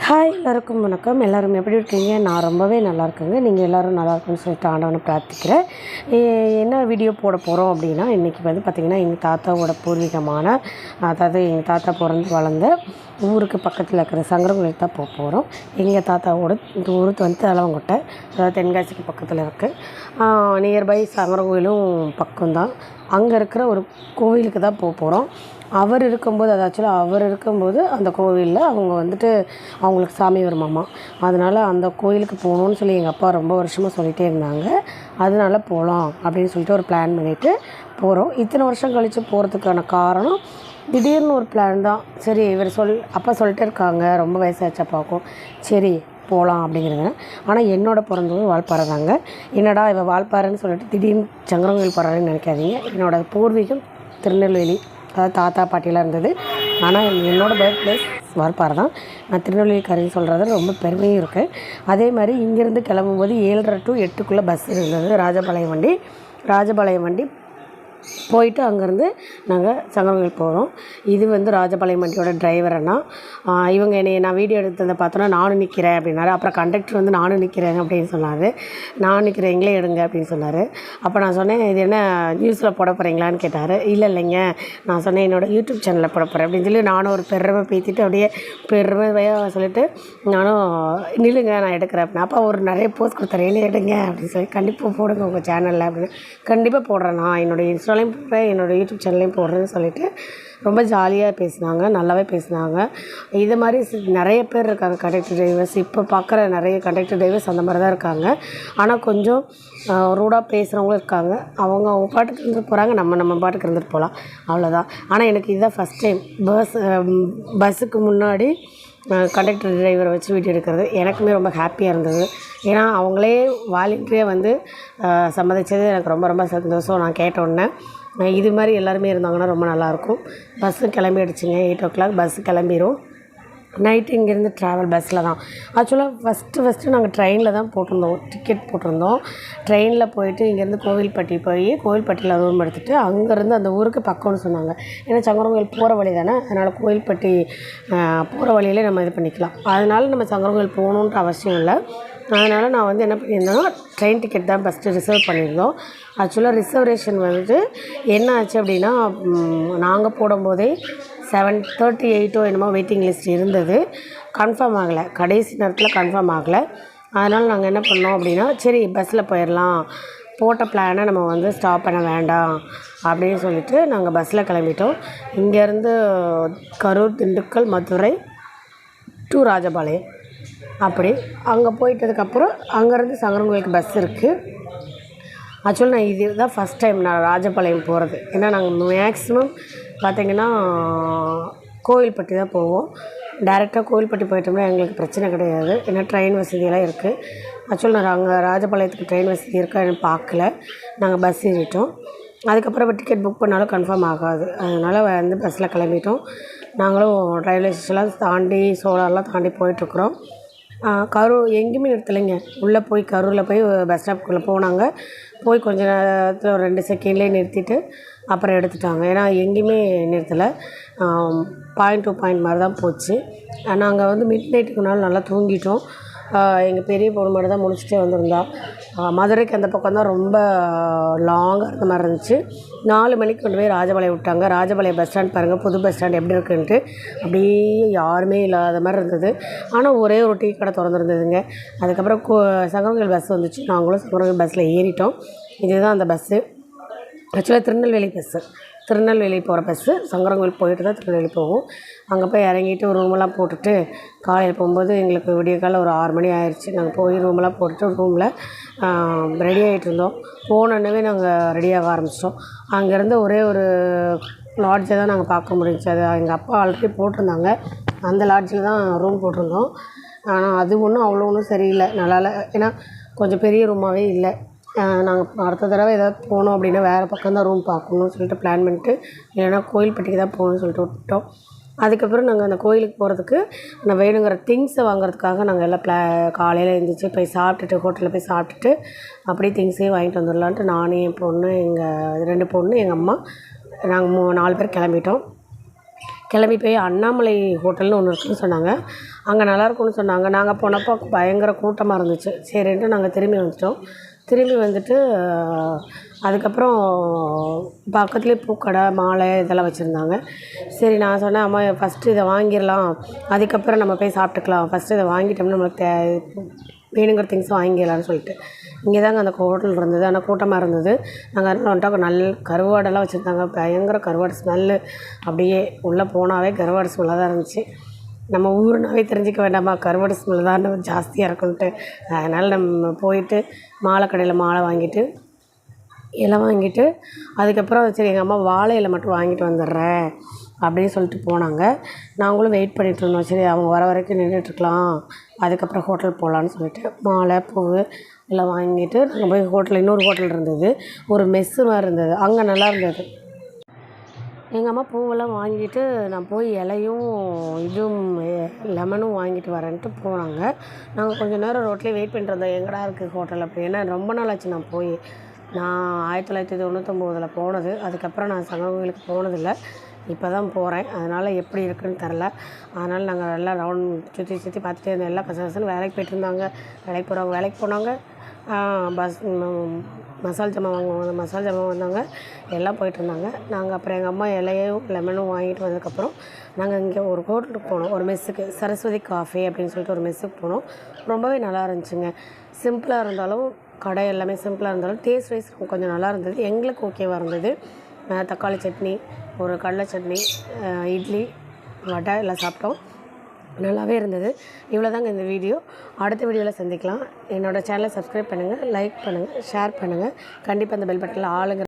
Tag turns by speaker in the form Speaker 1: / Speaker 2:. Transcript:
Speaker 1: Hi எல்லாருக்கும் வணக்கம். எல்லோரும் எப்படி இருக்கீங்க? நான் ரொம்பவே நல்லா இருக்கேங்க. நீங்கள் எல்லோரும் நல்லா இருக்குன்னு சொல்லிட்டு ஆண்டவனை பிரார்த்திக்கிறேன். என்ன வீடியோ போட போகிறோம் அப்படின்னா, இன்றைக்கி பார்த்திங்கன்னா எங்கள் தாத்தாவோட பூர்வீகமான, அதாவது எங்கள் தாத்தா பிறந்து வளர்ந்த ஊருக்கு பக்கத்தில் இருக்கிற சங்கரங்கோயிலுக்கு தான் போக போகிறோம். எங்கள் தாத்தாவோட இந்த ஊருக்கு தலவங்கொட்டை, அதாவது தென்காசிக்கு பக்கத்தில் இருக்குது. நியர்பை சங்கரங்கோயிலும் பக்கம்தான். அங்கே இருக்கிற ஒரு கோவிலுக்கு தான் போக போகிறோம். அவர் இருக்கும்போது அந்த கோவிலில் அவங்க அவங்களுக்கு சாமி வருமாமா. அதனால் அந்த கோயிலுக்கு போகணுன்னு சொல்லி எங்கள் அப்பா ரொம்ப வருஷமாக சொல்லிகிட்டே இருந்தாங்க. அதனால போகலாம் அப்படின்னு சொல்லிட்டு ஒரு பிளான் பண்ணிவிட்டு போகிறோம். இத்தனை வருஷம் கழித்து போகிறதுக்கான காரணம் திடீர்னு ஒரு பிளான் தான். சரி, அப்பா சொல்லிட்டே இருக்காங்க, ரொம்ப வயசாச்சா பார்க்கும், சரி போகலாம் அப்படிங்கிறத. ஆனால் என்னோட பிறந்தவங்க வால்பாறை தாங்க. என்னடா இவள் வால்பாறைன்னு சொல்லிட்டு திடீர்னு சங்கரங்கோயில் போகிறாருன்னு நினைக்காதீங்க. என்னோடய பூர்வீகம் திருநெல்வேலி, அதாவது தாத்தா பாட்டியெலாம் இருந்தது. ஆனால் என்னோடய பர்த் பிளேஸ் வால்பாறை தான். நான் திருநெல்வேலிக்காரின்னு சொல்கிறது ரொம்ப பெருமையும் இருக்குது. அதே மாதிரி இங்கேருந்து கிளம்பும்போது 7:30 to 8 பஸ் இருந்தது. ராஜபாளையம் வண்டி போயிட்டு அங்கேருந்து நாங்கள் சங்கரங்கோயில் போகிறோம். இது ராஜபாளையம் வண்டியோட டிரைவர் அண்ணா. இவங்க நான் வீடியோ எடுத்ததை பார்த்தோன்னா நானும் நிற்கிறேன் அப்படின்னாரு. அப்புறம் கண்டக்டர் நானும் நிற்கிறேன் அப்படின்னு சொன்னார். நான் நிற்கிறேன், எங்களே எடுங்க அப்படின்னு சொன்னார். அப்போ நான் சொன்னேன், இது என்ன நியூஸில் போட போகிறீங்களான்னு கேட்டார். இல்லைங்க, நான் சொன்னேன் என்னோடய யூடியூப் சேனலில் போட போகிறேன் அப்படின்னு சொல்லி நானும் ஒரு பெருமை பேத்திட்டு அப்படியே பெருமையாக சொல்லிவிட்டு நானும் நில்லுங்க நான் எடுக்கிறேன் அப்படின்னா. அப்போ ஒரு நிறைய போஸ்ட் கொடுத்தாரு, என்ன எடுங்க அப்படின்னு சொல்லி. கண்டிப்பாக போடுங்க உங்கள் சேனலில் அப்படின்னு. கண்டிப்பாக போடுறேன், நான் என்னோடய இன்ஸ்டாலையும் போடுறேன், என்னோடய யூடியூப் சேனல்லையும் போடுறேன்னு சொல்லிவிட்டு ரொம்ப ஜாலியாக பேசினாங்க, நல்லாவே பேசினாங்க. இது மாதிரி நிறைய பேர் இருக்காங்க கண்டக்டர் டிரைவர்ஸ். இப்போ பார்க்குற நிறைய கண்டக்டர் டிரைவர்ஸ் அந்த மாதிரி தான் இருக்காங்க. ஆனால் கொஞ்சம் ரூடாக பேசுகிறவங்களும் இருக்காங்க. அவங்க பாட்டுக்கு இருந்துட்டு போகிறாங்க, நம்ம பாட்டுக்கு இருந்துட்டு போகலாம், அவ்வளோதான். ஆனால் எனக்கு இதுதான் ஃபஸ்ட் டைம் பஸ்ஸுக்கு முன்னாடி கண்டக்டர் டிரைவரை வச்சு வீடியோ எடுக்கிறது. எனக்குமே ரொம்ப ஹாப்பியாக இருந்தது. ஏன்னா அவங்களே வாலண்டியராக சம்மதித்தது எனக்கு ரொம்ப ரொம்ப சந்தோஷம். நான் கேட்டோன்னே இது மாதிரி எல்லாருமே இருந்தாங்கன்னா ரொம்ப நல்லாயிருக்கும். பஸ்ஸு கிளம்பிடுச்சுங்க. 8 o'clock பஸ்ஸு கிளம்பிடும். நைட்டு இங்கேருந்து ட்ராவல் பஸ்ஸில் தான். ஆக்சுவலாக ஃபஸ்ட்டு நாங்கள் ட்ரெயினில் தான் டிக்கெட் போட்டிருந்தோம். ட்ரெயினில் போயிட்டு இங்கேருந்து கோவில்பட்டியில் ரூம் எடுத்துகிட்டு அங்கேருந்து அந்த ஊருக்கு பக்கம்னு சொன்னாங்க. ஏன்னா சங்கரங்கோயில் போகிற வழி தானே, அதனால் கோவில்பட்டி போகிற வழியிலே நம்ம இது பண்ணிக்கலாம். அதனால் நம்ம சங்கரங்கோயில் போகணுன்ற அவசியம் இல்லை. அதனால் நான் என்ன பண்ணியிருந்தேன்னா, ட்ரெயின் டிக்கெட் தான் ஃபஸ்ட்டு ரிசர்வ் பண்ணியிருந்தோம். ஆக்சுவலாக ரிசர்வேஷன் என்ன ஆச்சு அப்படின்னா, நாங்கள் போடும்போதே 7:38 என்னமோ வெயிட்டிங் லிஸ்ட் இருந்தது. கன்ஃபார்ம் ஆகலை, கடைசி நேரத்தில் கன்ஃபார்ம் ஆகலை. அதனால் நாங்கள் என்ன பண்ணோம் அப்படின்னா, சரி பஸ்ஸில் போயிடலாம், போட்ட பிளானை நம்ம ஸ்டாப் பண்ண வேண்டாம் அப்படின்னு சொல்லிவிட்டு நாங்கள் பஸ்ஸில் கிளம்பிட்டோம். இங்கேருந்து கரூர், திண்டுக்கல், மதுரை டு ராஜபாளையம். அப்படி அங்கே போயிட்டதுக்கப்புறம் அங்கேருந்து சங்கரங்கோயிலுக்கு பஸ் இருக்குது. ஆக்சுவலாக நான் இதுதான் ஃபஸ்ட் டைம் நான் ராஜபாளையம் போகிறது. ஏன்னா நாங்கள் மேக்ஸிமம் பார்த்திங்கன்னா கோவில்பட்டி தான் போவோம். டைரெக்டாக கோவில்பட்டி போயிட்டோம்னா எங்களுக்கு பிரச்சனை கிடையாது. ஏன்னா ட்ரெயின் வசதியெல்லாம் இருக்குது. ஆக்சுவலாக நாங்கள் ராஜபாளையத்துக்கு ட்ரெயின் வசதி இருக்கான்னு பார்க்கல. நாங்கள் பஸ் ஏறிட்டோம். அதுக்கப்புறம் டிக்கெட் புக் பண்ணாலும் கன்ஃபார்ம் ஆகாது. அதனால் பஸ்ஸில் கிளம்பிட்டோம். நாங்களும் ரயில்வே ஸ்டேஷன்லாம் தாண்டி சோலார்லாம் தாண்டி போயிட்டுருக்குறோம். கரூர் எங்கேயுமே நிறுத்தலைங்க. உள்ளே போய் கரூரில் போய் பஸ் ஸ்டாப்புக்குள்ளே போனாங்க. போய் கொஞ்ச நேரத்தில் ஒரு 2 செகண்ட்லேயே நிறுத்திட்டு அப்புறம் எடுத்துட்டாங்க. ஏன்னா எங்கேயுமே நிறுத்தலை. பாயிண்ட் டு பாயிண்ட் மாதிரி தான் போச்சு. நாங்கள் மிட் நைட்டுக்கு நாள் நல்லா தூங்கிட்டோம். எங்கள் பெரிய பொண்ணு மட்டும் தான் முழிச்சிட்டே வந்திருந்தா. மதுரைக்கு அந்த பக்கம் தான் ரொம்ப லாங்காக இருந்த மாதிரி இருந்துச்சு. 4 மணிக்கு கொண்டு போய் ராஜபாளையம் விட்டாங்க. ராஜபாளையம் பஸ் ஸ்டாண்ட் பாருங்கள், புது பஸ் ஸ்டாண்ட் எப்படி இருக்குன்ட்டு. அப்படியே யாருமே இல்லாத மாதிரி இருந்தது. ஆனால் ஒரே ஒரு டீ கடை திறந்துருந்ததுங்க. அதுக்கப்புறம் சங்கரங்கோயில் பஸ் வந்துச்சு. நாங்களும் சங்கரங்கோயில் பஸ்ஸில் ஏறிட்டோம். இதுதான் அந்த பஸ்ஸு. ஆக்சுவலாக திருநெல்வேலி போகிற பஸ்ஸு. சங்கரங்கோயில் போயிட்டு தான் திருநெல்வேலி போகும். அங்கே போய் இறங்கிட்டு ஒரு ரூமெல்லாம் போட்டுட்டு காலையில் போகும்போது எங்களுக்கு விடிய காலையில் ஒரு 6 மணி ஆயிடுச்சு. நாங்கள் போய் ரூமெல்லாம் போட்டுட்டு ரூமில் ரெடி ஆகிட்டு இருந்தோம். போனோன்னே நாங்கள் ரெடியாக ஆரம்பிச்சிட்டோம். அங்கேருந்து ஒரே ஒரு லாட்ஜை தான் நாங்கள் பார்க்க முடிஞ்சிச்சு. அது எங்கள் அப்பா ஆல்ரெடி போட்டிருந்தாங்க. அந்த லாட்ஜில் தான் ரூம் போட்டிருந்தோம். ஆனால் அது ஒன்றும் சரியில்லை, நல்லா இல்லை. ஏன்னா கொஞ்சம் பெரிய ரூமாகவே இல்லை. நாங்கள் அடுத்த தடவை ஏதாவது போனோம் அப்படின்னா வேறு பக்கம் தான் ரூம் பார்க்கணுன்னு சொல்லிட்டு பிளான் பண்ணிட்டு, இல்லைன்னா கோயில்பட்டிக்கு தான் போகணுன்னு சொல்லிட்டு விட்டுட்டோம். அதுக்கப்புறம் நாங்கள் அந்த கோயிலுக்கு போகிறதுக்கு நான் வேணுங்கிற திங்ஸை வாங்குறதுக்காக நாங்கள் எல்லாம் காலையில் எழுந்திரிச்சு போய் சாப்பிட்டுட்டு ஹோட்டலில் போய் சாப்பிட்டுட்டு அப்படியே திங்ஸையும் வாங்கிட்டு வந்துடலான்ட்டு நானும் என் பொண்ணு, எங்கள் 2 பொண்ணு, எங்கள் அம்மா, நாங்கள் 4 பேர் கிளம்பிட்டோம். கிளம்பி போய் அண்ணாமலை ஹோட்டல்னு ஒன்று இருக்குதுன்னு சொன்னாங்க. அங்கே நல்லாயிருக்கும்னு சொன்னாங்க. நாங்கள் போனப்போ பயங்கர கூட்டமாக இருந்துச்சு. சரின்ட்டு நாங்கள் திரும்பி வந்துட்டோம். திரும்பி வந்துட்டு அதுக்கப்புறம் பக்கத்துலேயே பூக்கடை, மாலை இதெல்லாம் வச்சுருந்தாங்க. சரி நான் சொன்னேன், அம்மா ஃபஸ்ட்டு இதை வாங்கிடலாம், அதுக்கப்புறம் நம்ம போய் சாப்பிட்டுக்கலாம். ஃபஸ்ட்டு இதை வாங்கிட்டோம்னா நம்மளுக்கு வேணுங்கிற திங்ஸ் வாங்கிடலான்னு சொல்லிட்டு இங்கே தாங்க அந்த ஹோட்டல் இருந்தது. ஆனால் கூட்டமாக இருந்தது. நாங்கள் வந்துட்டோம். கருவாடெல்லாம் வச்சுருந்தாங்க. பயங்கர கருவாடு ஸ்மெல்லு. அப்படியே உள்ளே போனாவே கருவாடு ஸ்மெல்லாக தான் இருந்துச்சு. நம்ம ஊருனாவே தெரிஞ்சிக்க வேண்டாமா, கருவாடு ஸ்மெல் தான் ஜாஸ்தியாக இருக்குன்ட்டு. அதனால் நம்ம போயிட்டு மாலை கடையில் மாலை வாங்கிட்டு இலை வாங்கிட்டு அதுக்கப்புறம் சரி எங்கள் அம்மா வாழை இலை மட்டும் வாங்கிட்டு வந்துடுறேன் அப்படின்னு சொல்லிட்டு போனாங்க. நாங்களும் வெயிட் பண்ணிகிட்ருந்தோம். சரி அவங்க வர வரைக்கும் நின்றுட்டுருக்கலாம், அதுக்கப்புறம் ஹோட்டல் போகலான்னு சொல்லிட்டு மாலை பூ எல்லாம் வாங்கிட்டு நாங்கள் போய் ஹோட்டலில் இன்னொரு ஹோட்டல் இருந்தது, ஒரு மெஸ்ஸு மாதிரி இருந்தது. அங்கே நல்லா இருந்தது. எங்கள் அம்மா பூவெல்லாம் வாங்கிட்டு நான் போய் இலையும் இதுவும் லெமனும் வாங்கிட்டு வரேன்ட்டு போனாங்க. நாங்கள் கொஞ்சம் நேரம் ரோட்லேயே வெயிட் பண்ணிட்டு இருந்தோம், எங்கடா இருக்குது ஹோட்டல் அப்படி. ஏன்னா ரொம்ப நாள் ஆச்சு நான் போய். நான் 1999 போனது. அதுக்கப்புறம் நான் சங்கரன் கோயிலுக்கு போனதில்லை. இப்போ தான் போகிறேன். அதனால் எப்படி இருக்குதுன்னு தெரில. அதனால் நாங்கள் எல்லாம் ரவுண்ட் சுற்றி பார்த்துட்டே இருந்தோம். எல்லாம் கசகசன்னு வேலைக்கு போய்ட்டுருந்தாங்க. வேலைக்கு போனாங்க. மசால் ஜாமான் வந்தாங்க. எல்லாம் போயிட்டுருந்தாங்க. நாங்கள் அப்புறம் எங்கள் அம்மா இலையும் லெமனும் வாங்கிட்டு வந்ததுக்கப்புறம் நாங்கள் இங்கே ஒரு ஹோட்டலுக்கு போனோம், ஒரு மெஸ்ஸுக்கு. சரஸ்வதி காஃபே அப்படின்னு சொல்லிட்டு ஒரு மெஸ்ஸுக்கு போனோம். ரொம்பவே நல்லா இருந்துச்சுங்க. சிம்பிளாக இருந்தாலும் கடை எல்லாமே சிம்பிளாக இருந்தாலும் டேஸ்ட் வைஸ் கொஞ்சம் நல்லா இருந்தது. எங்களுக்கு ஓகேவாக இருந்தது. தக்காளி சட்னி, ஒரு கடலை சட்னி, இட்லி, வடை எல்லாம் சாப்பிட்டோம். நல்லாவே இருந்தது. இவ்வளோ தாங்க இந்த வீடியோ. அடுத்த வீடியோவில் சந்திக்கலாம். என்னோடய சேனலை சப்ஸ்கிரைப் பண்ணுங்கள், லைக் பண்ணுங்கள், ஷேர் பண்ணுங்கள். கண்டிப்பாக அந்த பெல் பட்டனில் ஆளுங்க